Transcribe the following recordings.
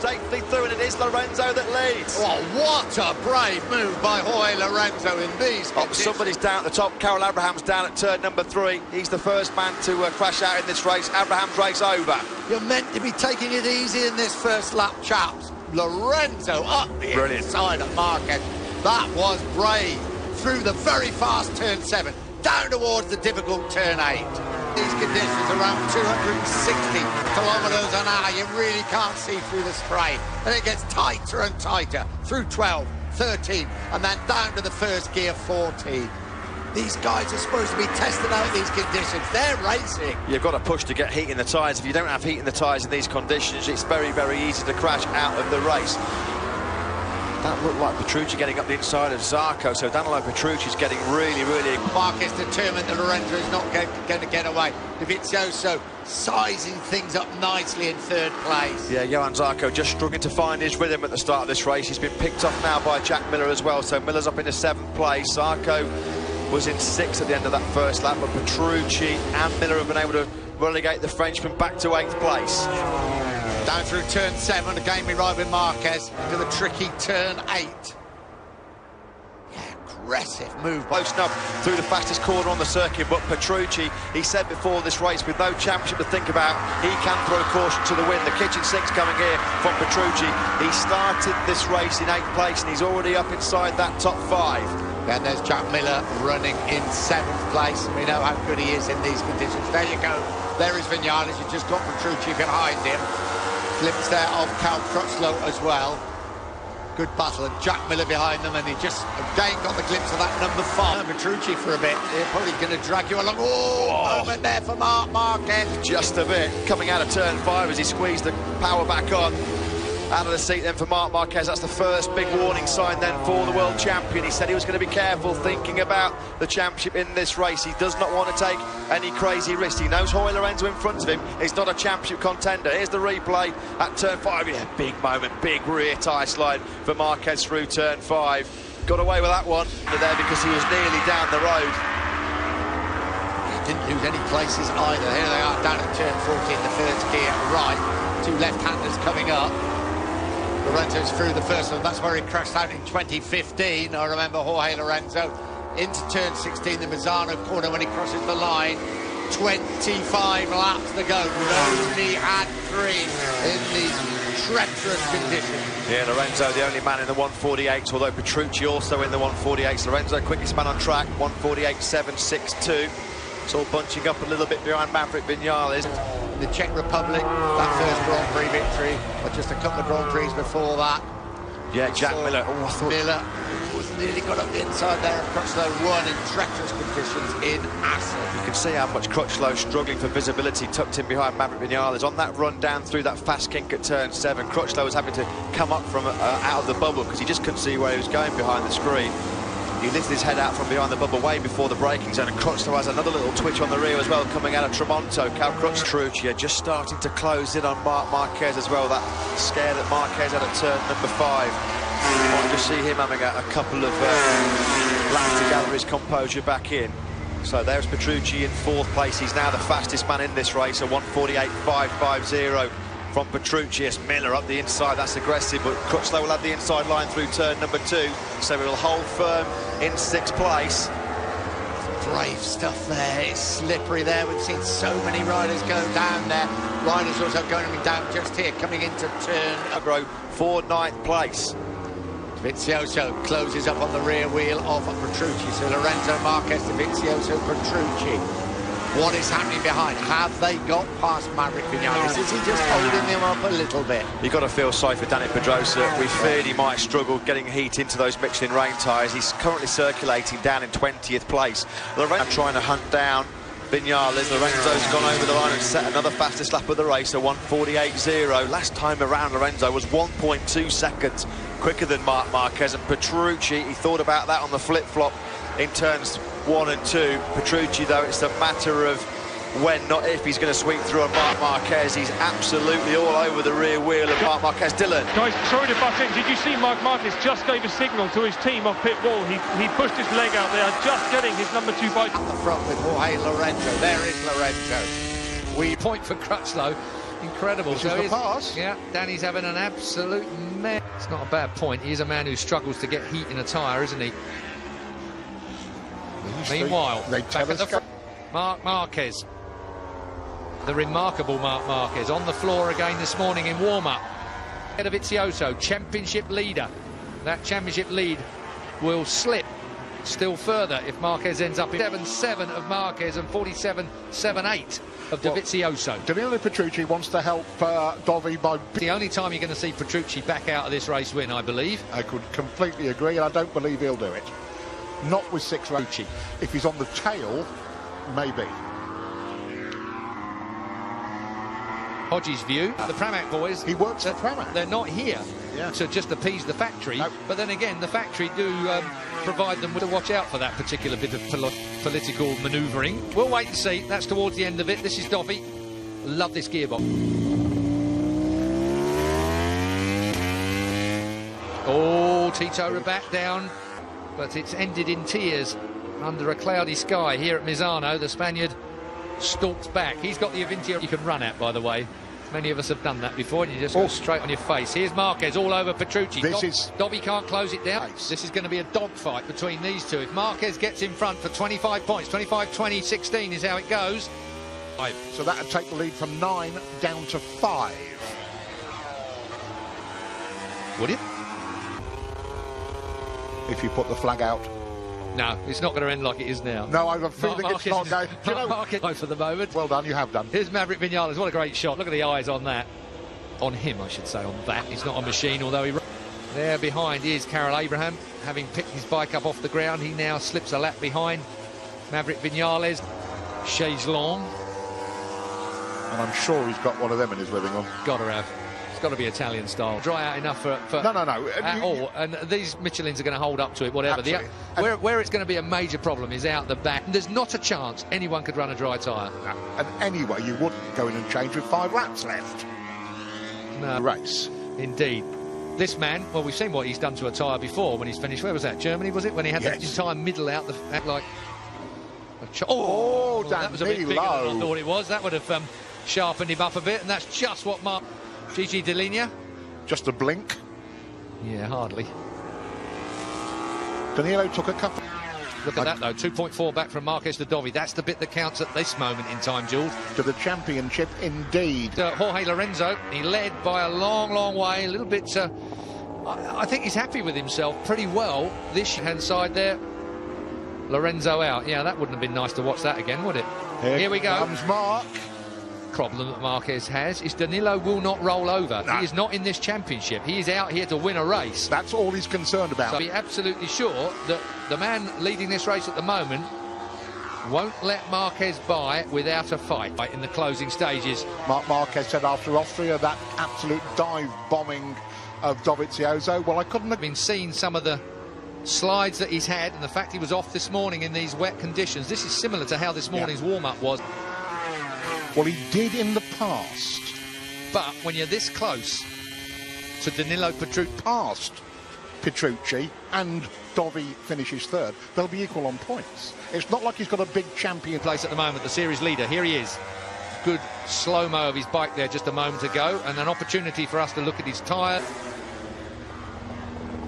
safely through, and it is Lorenzo that leads. Oh, what a brave move by Jorge Lorenzo in these conditions. Somebody's down at the top. Carol Abraham's down at turn number 3. He's the first man to crash out in this race. Abraham's race over. You're meant to be taking it easy in this first lap, chaps. Lorenzo up the inside of Marquez. That was brave. Through the very fast turn 7, down towards the difficult turn 8. These conditions around 260 kilometres an hour. You really can't see through the spray. And it gets tighter and tighter through 12, 13, and then down to the first gear, 14. These guys are supposed to be testing out these conditions. They're racing. You've got to push to get heat in the tyres. If you don't have heat in the tyres in these conditions, it's very, very easy to crash out of the race. That looked like Petrucci getting up the inside of Zarco, so Danilo Petrucci's getting really, really... Marquez determined that Lorenzo is not going to get away. Dovizioso sizing things up nicely in 3rd place. Yeah, Johan Zarco just struggling to find his rhythm at the start of this race. He's been picked off now by Jack Miller as well, so Miller's up into 7th place. Zarco was in 6th at the end of that first lap, but Petrucci and Miller have been able to relegate the Frenchman back to 8th place. Down through turn 7, again we ride with Marquez into the tricky turn 8. Yeah, aggressive move. Close enough through the fastest corner on the circuit, but Petrucci, he said before this race, with no championship to think about, he can throw caution to the wind. The kitchen sink's coming here from Petrucci. He started this race in 8th place and he's already up inside that top 5. And there's Jack Miller running in 7th place. We know how good he is in these conditions. There you go. There is Vinales. You just got Petrucci behind him. Glimpse there of Cal Crutchlow as well. Good battle, and Jack Miller behind them, and he just again got the glimpse of that number 5. Petrucci for a bit. They're probably going to drag you along. Oh, moment there for Marquez. Just a bit. Coming out of turn 5 as he squeezed the power back on. Out of the seat then for Marquez. That's the first big warning sign then for the world champion. He said he was going to be careful thinking about the championship in this race. He does not want to take any crazy risks. He knows Jorge Lorenzo in front of him is not a championship contender. Here's the replay at turn 5. Yeah, big moment, big rear tyre slide for Marquez through turn 5. Got away with that one there because he was nearly down the road. He didn't lose any places either. Here they are down at turn 14, the first gear right. 2 left-handers coming up. Lorenzo's through the first one. That's where he crashed out in 2015. I remember Jorge Lorenzo into turn 16, the Mazzano corner, when he crosses the line. 25 laps to go. Only had 3 in these treacherous conditions. Yeah, Lorenzo the only man in the 148s, although Petrucci also in the 148s. Lorenzo quickest man on track, 148.762. It's all bunching up a little bit behind Maverick Vinales. The Czech Republic, that first Grand Prix victory, or just a couple of Grand Prix before that. Yeah, Jack Miller. Oh, I thought... Miller was nearly got up the inside there, and Crutchlow won in treacherous conditions in Assen. You can see how much Crutchlow struggling for visibility, tucked in behind Maverick Vinales. On that run down through that fast kink at turn 7, Crutchlow was having to come up from out of the bubble because he just couldn't see where he was going behind the screen. He lifted his head out from behind the bubble way before the braking zone, and Crutchlow has another little twitch on the rear as well coming out of Tremonto. Cal Crutchlow just starting to close in on Marquez as well. That scare that Marquez had at turn number 5. You might just see him having a couple of laps to gather his composure back in. So there's Petrucci in 4th place. He's now the fastest man in this race, a 148.550. From Petrucci. It's Miller up the inside, that's aggressive, but Crutchlow will have the inside line through turn number 2, so he will hold firm in 6th place. Brave stuff there, it's slippery there. We've seen so many riders go down there. Riders also going down just here, coming into turn. Agro for 9th place. Dovizioso closes up on the rear wheel of Petrucci, so Lorenzo, Marquez, Dovizioso, Petrucci. What is happening behind? Have they got past Maverick Vinales? Is he just holding them up a little bit? You've got to feel sorry for Danny Pedrosa. We feared he might struggle getting heat into those Michelin rain tyres. He's currently circulating down in 20th place. Lorenzo trying to hunt down Vinales. Lorenzo's gone over the line and set another fastest lap of the race, a 148.0. Last time around, Lorenzo was 1.2 seconds quicker than Marquez, and Petrucci, he thought about that on the flip-flop in turns 1 and 2. Petrucci, though, it's a matter of when, not if, he's going to sweep through on Marquez. He's absolutely all over the rear wheel of Marquez. Dylan. Guys, sorry to butt in. Did you see Marquez just gave a signal to his team off pit wall? He pushed his leg out there, just getting his number 2 bike. At the front with Jorge Lorenzo. There is Lorenzo. We point for Crutchlow. Incredible. This is the pass. Yeah, Danny's having an absolute mess. It's not a bad point. He is a man who struggles to get heat in a tyre, isn't he? Meanwhile, back at the front, Marc Marquez. The remarkable Marc Marquez on the floor again this morning in warm-up. Head of Dovizioso, championship leader. That championship lead will slip still further if Marquez ends up in 7-7 of Marquez and 47-7-8 of Dovizioso. Danilo Petrucci wants to help Dovi by... The only time you're going to see Petrucci back out of this race win, I believe. I could completely agree, and I don't believe he'll do it. Not with 6 races. If he's on the tail, maybe. Hodges' view, the Pramac boys... He works for Pramac. They're not here to just appease the factory, but then again, the factory do provide them to watch out for that particular bit of political manoeuvring. We'll wait and see. That's towards the end of it. This is Dovi. Love this gearbox. Oh, Tito Rabat down, but it's ended in tears under a cloudy sky here at Misano. The Spaniard stalks back. He's got the Avintia you can run at, by the way. Many of us have done that before, and you just go straight on your face. Here's Marquez all over Petrucci. Dovi can't close it down. This is going to be a dogfight between these two. If Marquez gets in front for 25 points, 25-20-16 is how it goes. So that would take the lead from 9 down to 5. Would it? If you put the flag out. No, it's not going to end like it is now. No, I have a feeling it's not going. Marquez for the moment. Well done, you have done. Here's Maverick Vinales. What a great shot. Look at the eyes on that. On him, I should say, on that. He's not a machine, although he... There behind is Karel Abraham. Having picked his bike up off the ground, he now slips a lap behind Maverick Vinales. Chaise Long. And I'm sure he's got one of them in his living room. Got to have. It's got to be Italian style. Dry out enough for no. At all. And these Michelins are going to hold up to it, whatever. Where it's going to be a major problem is out the back. There's not a chance anyone could run a dry tyre. No. And anyway, you wouldn't go in and change with 5 laps left. No. Race. Indeed. This man, well, we've seen what he's done to a tyre before when he's finished. Where was that? Germany, was it? When he had that entire middle out, like... that was a bit bigger than I thought it was. That would have sharpened him up a bit, and that's just what Mark... Gigi Dall'Igna. Just a blink. Yeah, hardly. Danilo took a couple. Look at that, though. 2.4 back from Marquez to Dovi. That's the bit that counts at this moment in time, Jules. To the championship, indeed. Jorge Lorenzo, he led by a long, long way. A little bit... I think he's happy with himself pretty well. This hand side there. Lorenzo out. Yeah, that wouldn't have been nice to watch that again, would it? Here we go. Comes Mark. Problem that Marquez has is Danilo will not roll over. No. He is not in this championship. He is out here to win a race. That's all he's concerned about. So be absolutely sure that the man leading this race at the moment won't let Marquez by without a fight in the closing stages. Marc Marquez said after Austria, that absolute dive bombing of Dovizioso. Well, I couldn't have been seeing some of the slides that he's had, and the fact he was off this morning in these wet conditions. This is similar to how this morning's warm-up was. Well, he did in the past. But when you're this close to Danilo Petrucci, past Petrucci, and Dovi finishes third, they'll be equal on points. It's not like he's got a big champion place at the moment, the series leader. Here he is. Good slow-mo of his bike there just a moment ago, and an opportunity for us to look at his tyre.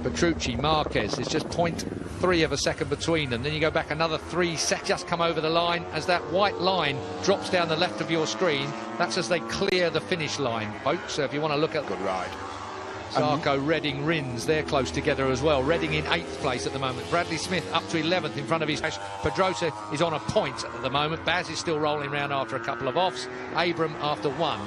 Petrucci, Marquez, it's just 0.3 of a second between them. Then you go back another 3 seconds, just come over the line. As that white line drops down the left of your screen, that's as they clear the finish line, folks. So if you want to look at... Good ride. Zarco, Redding, Rins, they're close together as well. Redding in 8th place at the moment. Bradley Smith up to 11th in front of his... Pedrosa is on a point at the moment. Baz is still rolling around after a couple of offs. Abram after 1.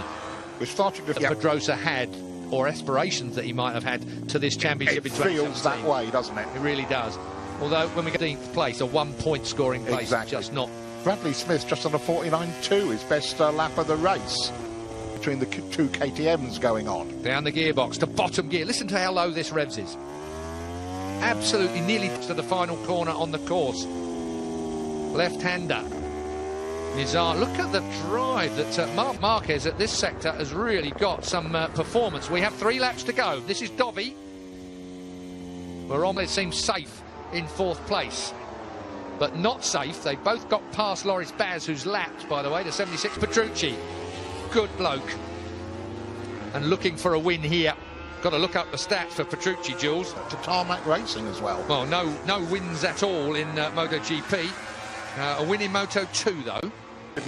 We're starting to... Pedrosa had... or aspirations that he might have had to this championship in 2017. It feels that way, doesn't it? It really does. Although, when we get 10th place, a 1-point scoring place, just not... Bradley Smith just on a 49.2, his best lap of the race, between the 2 KTMs going on. Down the gearbox to bottom gear. Listen to how low this revs is. Absolutely nearly to the final corner on the course. Left-hander. Nizar, look at the drive that Marc Marquez at this sector has really got some performance. We have 3 laps to go. This is Dovi. We're on, it seems safe in 4th place. But not safe. They both got past Loris Baz, who's lapped, by the way, to 76. Petrucci. Good bloke. and looking for a win here. Got to look up the stats for Petrucci, Jules. To tarmac racing as well. Well, no wins at all in MotoGP. A win in Moto2, though.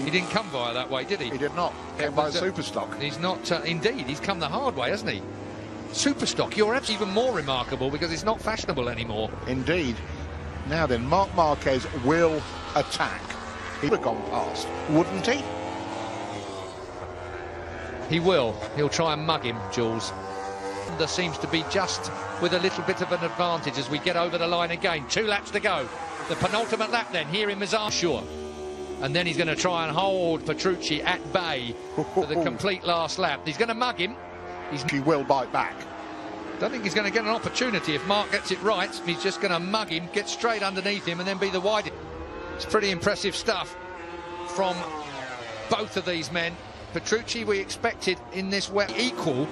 He didn't come via that way, did he? He did not. Came by Superstock. He's not, indeed. He's come the hard way, hasn't he? Superstock, you're even more remarkable because it's not fashionable anymore. Indeed. Now then, Marc Marquez will attack. He would have gone past, wouldn't he? He will. He'll try and mug him, Jules. There seems to be just with a little bit of an advantage as we get over the line again. 2 laps to go. The penultimate lap then, here in Misano. Sure. And then he's going to try and hold Petrucci at bay for the complete last lap. He's going to mug him. He will bite back. Don't think he's going to get an opportunity if Marc gets it right. He's just going to mug him, get straight underneath him and then be the widest. It's pretty impressive stuff from both of these men. Petrucci, we expected in this way equal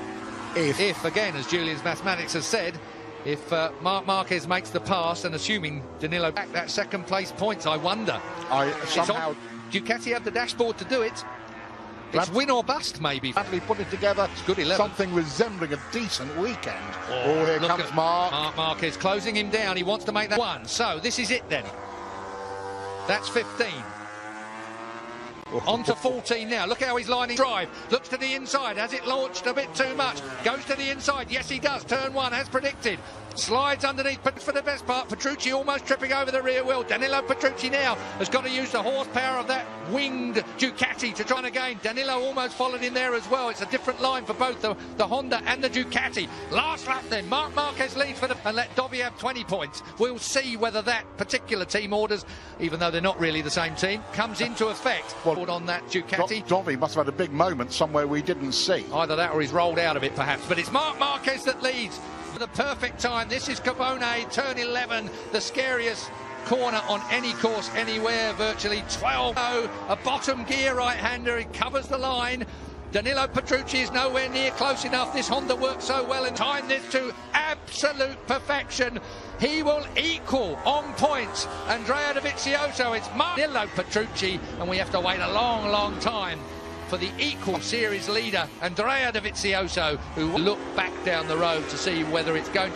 if again, as Julian's mathematics has said, if Marc Marquez makes the pass, and assuming Danilo back that second place points, I wonder. Ducati have the dashboard to do it. It's win or bust, maybe. Bradley put it together. It's good 11. Something resembling a decent weekend. Oh, here comes Marc. Marc Marquez closing him down. He wants to make that one. So this is it then. That's 15. On to 14 now. Look how he's lining drive. Looks to the inside. Has it launched a bit too much? Goes to the inside. Yes, he does. Turn 1 as predicted. Slides underneath, but for the best part, Petrucci almost tripping over the rear wheel. Danilo Petrucci now has got to use the horsepower of that winged Ducati to try and again. Danilo almost followed in there as well. It's a different line for both the Honda and the Ducati. Last lap then, Marc Marquez leads for and let Dovi have 20 points. We'll see whether that particular team orders, even though they're not really the same team, comes into effect. Well, on that Ducati. Dovi must have had a big moment somewhere we didn't see. Either that or he's rolled out of it perhaps, but it's Marc Marquez that leads. The perfect time. This is Carbone, turn 11, the scariest corner on any course anywhere, virtually 12. A bottom gear right-hander, it covers the line. Danilo Petrucci is nowhere near close enough. This Honda works so well and time this to absolute perfection. He will equal on points Andrea Dovizioso. It's Danilo Petrucci, and we have to wait a long, long time for the equal series leader, Andrea Dovizioso, who will look back down the road to see whether it's going to